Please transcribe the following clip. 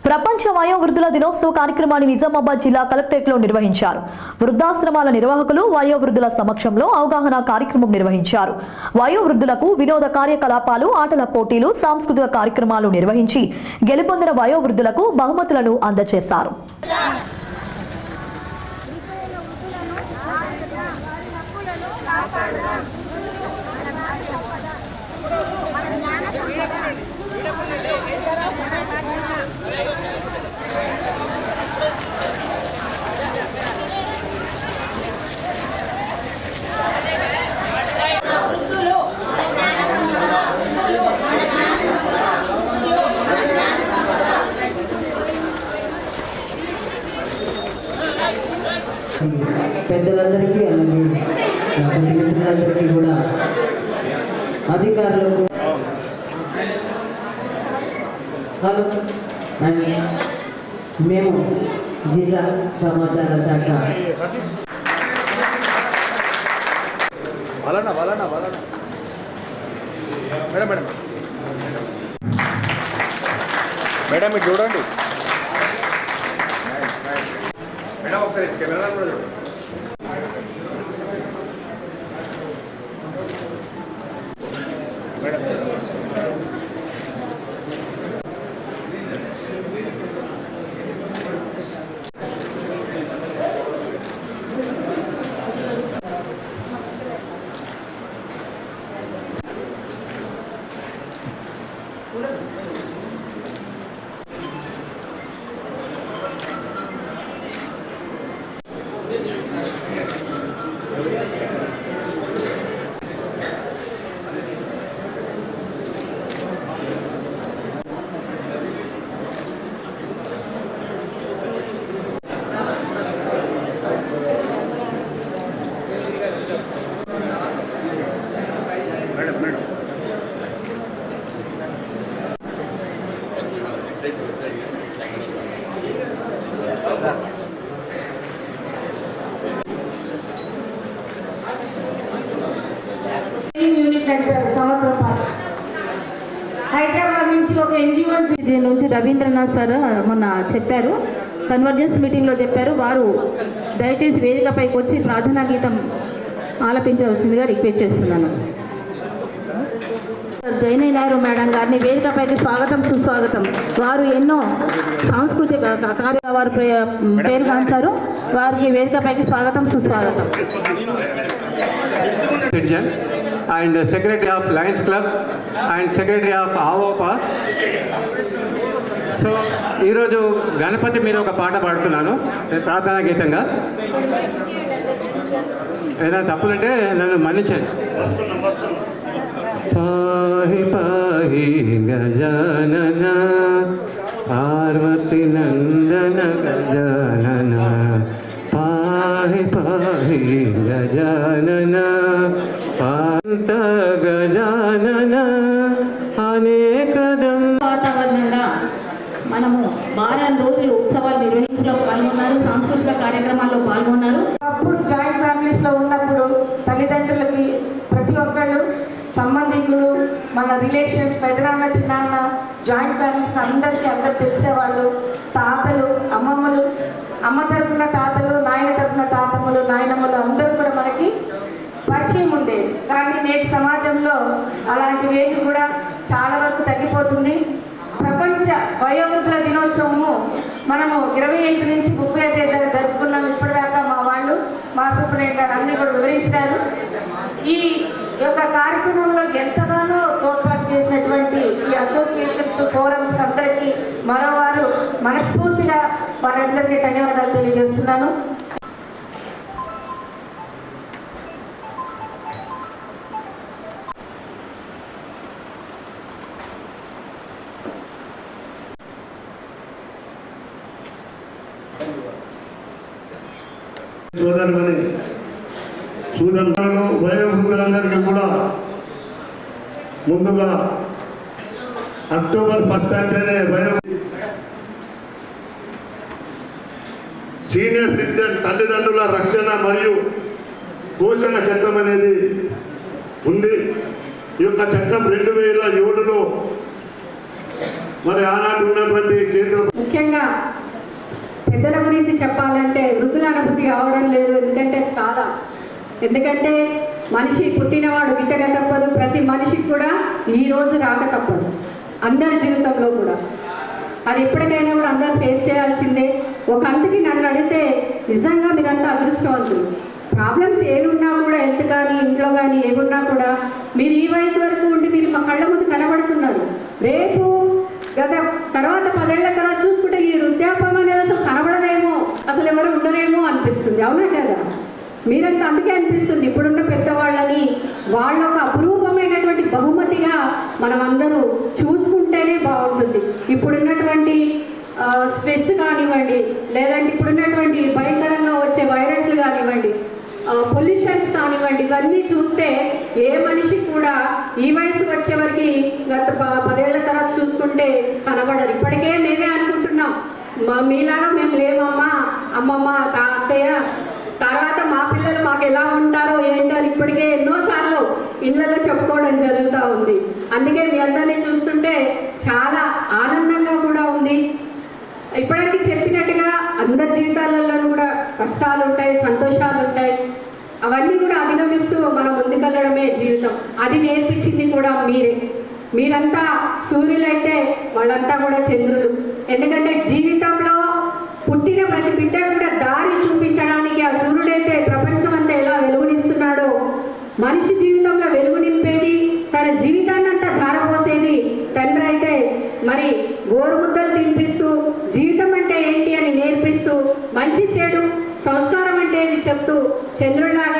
ప్రపంచ వయోవృద్ధుల దినోత్సవ కార్యక్రమాన్ని నిజామాబాద్ జిల్లా కలెక్టరేట్లో నిర్వహించారు. వృద్ధాశ్రమాల నిర్వాహకులు వయోవృద్ధుల సమక్షంలో అవగాహన కార్యక్రమం నిర్వహించారు. వయోవృద్ధులకు వినోద కార్యకలాపాలు, ఆటల పోటీలు, సాంస్కృతిక కార్యక్రమాలు నిర్వహించి గెలుపొందిన వయోవృద్ధులకు బహుమతులను అందజేశారు. పెద్దలందరికీ అలాగే నా మిత్రులందరికీ కూడా అధికారులకు మేము జిల్లా సమాచార శాఖ మేడం మీరు చూడండి మేడం ఒకసారి కెమెరా కూడా చూడండి. సంవత్సరం పాటు హైదరాబాద్ నుంచి ఒక ఎన్జిఓ నుంచి రవీంద్రనాథ్ సార్ మొన్న చెప్పారు, కన్వర్జెన్స్ మీటింగ్లో చెప్పారు. వారు దయచేసి వేదికపైకి వచ్చి ప్రార్థనా గీతం ఆలపించవలసిందిగా రిక్వెస్ట్ చేస్తున్నాను. జైనయ్ నాయుడు మేడం గారిని వేదికపైకి స్వాగతం సుస్వాగతం. వారు ఎన్నో సాంస్కృతిక కార్య వారు పేరుగాంచారు. వారికి వేదికపైకి స్వాగతం సుస్వాగతం. and Secretary of Lions Club and Secretary of AWOPA. So ఈరోజు గణపతి మీద ఒక పాట పాడుతున్నాను ప్రార్థనా గీతంగా. ఏదైనా తప్పులుంటే నన్ను మన్నించండి. పాహి పాహి గజానన పార్వతి నందన గజానన పాహి పాహి గజానన పాంత గజానన అనేకదం. వాతావరణంగా మనము వారం రోజులు ఉత్సవాలు నిర్వహించలో పాల్గొన్నారు, సాంస్కృతిక కార్యక్రమాల్లో పాల్గొన్నారు. అప్పుడు జాయింట్ ఫ్యామిలీస్లో ఉన్నప్పుడు తల్లిదండ్రులకి ప్రతి ఒక్కళ్ళు సంబంధికులు, మన రిలేషన్స్, పెదనాన్న చిన్నాన్న, జాయింట్ ఫ్యామిలీస్ అందరూ తెలిసేవాళ్ళు. తాతలు, అమ్మమ్మలు, అమ్మ తరఫున తాతలు, నాయన తరఫున తాతమ్మలు, నాయనమ్మలు అందరూ కూడా మనకి పరిచయం ఉండేది. కానీ నేటి సమాజంలో అలాంటివేమి కూడా చాలా వరకు తగ్గిపోతుంది. ప్రపంచ వయోవృద్ధుల దినోత్సవము మనము 25 నుంచి 35 దాకా జరుపుకున్నాం. ఇప్పటిదాకా మా వాళ్ళు, మా సూపరింటెండెంట్ గారు అన్నీ కూడా వివరించినారు. ఈ యొక్క కార్యక్రమంలో ఎంతగానో తోడ్పాటు చేసినటువంటి ఈ అసోసియేషన్స్, ఫోరమ్స్ అందరికీ మరోవారు మనస్ఫూర్తిగా వారందరికీ ధన్యవాదాలు తెలియజేస్తున్నాను. సూదనలు వయోవృద్ధులందరికీ కూడా ముందుగా అక్టోబర్ 1 అంటేనే సీనియర్ సిటిజన్ తల్లిదండ్రుల రక్షణ మరియు పోషణ చట్టం అనేది ఉంది. ఈ యొక్క చట్టం 2007లో మరి ఆనాటి ఉన్నటువంటి కేంద్ర ముఖ్యంగా పెద్దల గురించి చెప్పాలంటే వృద్ధుల అనుభూతి కావడం లేదు. ఎందుకంటే మనిషి పుట్టినవాడు గిట్టక తప్పదు. ప్రతి మనిషికి కూడా ఈ రోజు రాక తప్పదు, అందరి జీవితంలో కూడా. అది ఎప్పటికైనా కూడా అందరూ ఫేస్ చేయాల్సిందే. ఒక అంతకి నన్ను అడిగితే నిజంగా మీరంతా అదృష్టవంతులు. ప్రాబ్లమ్స్ ఏమి ఉన్నా కూడా, హెల్త్ కానీ ఇంట్లో కానీ ఏమున్నా కూడా మీరు ఈ వయసు వరకు ఉండి మీరు మా కళ్ళ ముందు కనబడుతున్నారు. రేపు తర్వాత 10 ఏళ్ల తర్వాత చూసుకుంటే ఈ వృద్ధాప్యం అనేది అసలు కనబడదేమో, అసలు ఎవరు ఉండరేమో అనిపిస్తుంది. అవునా కదా? మీరంతా అందుకే అనిపిస్తుంది. ఇప్పుడున్న పెద్దవాళ్ళని వాళ్ళ ఒక అపురూపమైనటువంటి బహుమతిగా మనం అందరూ చూసుకుంటేనే బాగుంటుంది. ఇప్పుడున్నటువంటి స్ట్రెస్ కానివ్వండి, లేదంటే ఇప్పుడున్నటువంటి భయంకరంగా వచ్చే వైరస్లు కానివ్వండి, పొల్యూషన్స్ కానివ్వండి, ఇవన్నీ చూస్తే ఏ మనిషి కూడా ఈ వయసు వచ్చేవరకు గత 10 ఏళ్ల తర్వాత చూసుకుంటే కనబడరు. ఇప్పటికే మేమే అనుకుంటున్నాం మీలాగా మేము లేమమ్మా, అమ్మమ్మ, అత్తయ్య, తర్వాత మా పిల్లలు మాకు ఎలా ఉంటారో ఏంటో అని ఇప్పటికే ఎన్నోసార్లు ఇళ్లలో చెప్పుకోవడం జరుగుతూ ఉంది. అందుకే మీ అందరినీ చూస్తుంటే చాలా ఆనందంగా కూడా ఉంది. ఇప్పటికీ చెప్పినట్టుగా అందరి జీవితాలలో కూడా కష్టాలు ఉంటాయి, సంతోషాలు ఉంటాయి. అవన్నీ కూడా అధిగమిస్తూ మనం ముందుకెళ్ళడమే జీవితం. అది నేర్పించింది కూడా మీరే. మీరంతా సూర్యులైతే వాళ్ళంతా కూడా చంద్రులు. ఎందుకంటే జీవితంలో పుట్టిన ప్రతి బిడ్డ కూడా దారి చూపించడానికి ఆ సూర్యుడైతే ప్రపంచం అంతా ఎలా వెలుగునిస్తున్నాడో, మనిషి జీవితంలో వెలుగు నింపేది, తన జీవితాన్ని అంతా ధారపోసేది తండ్రి అయితే మరి గోరుముద్దలు తినిపిస్తూ జీవితం అంటే ఏంటి అని నేర్పిస్తూ, మంచి చెడు సంస్కారం అంటే ఇది చెప్తూ చంద్రుడిలాగా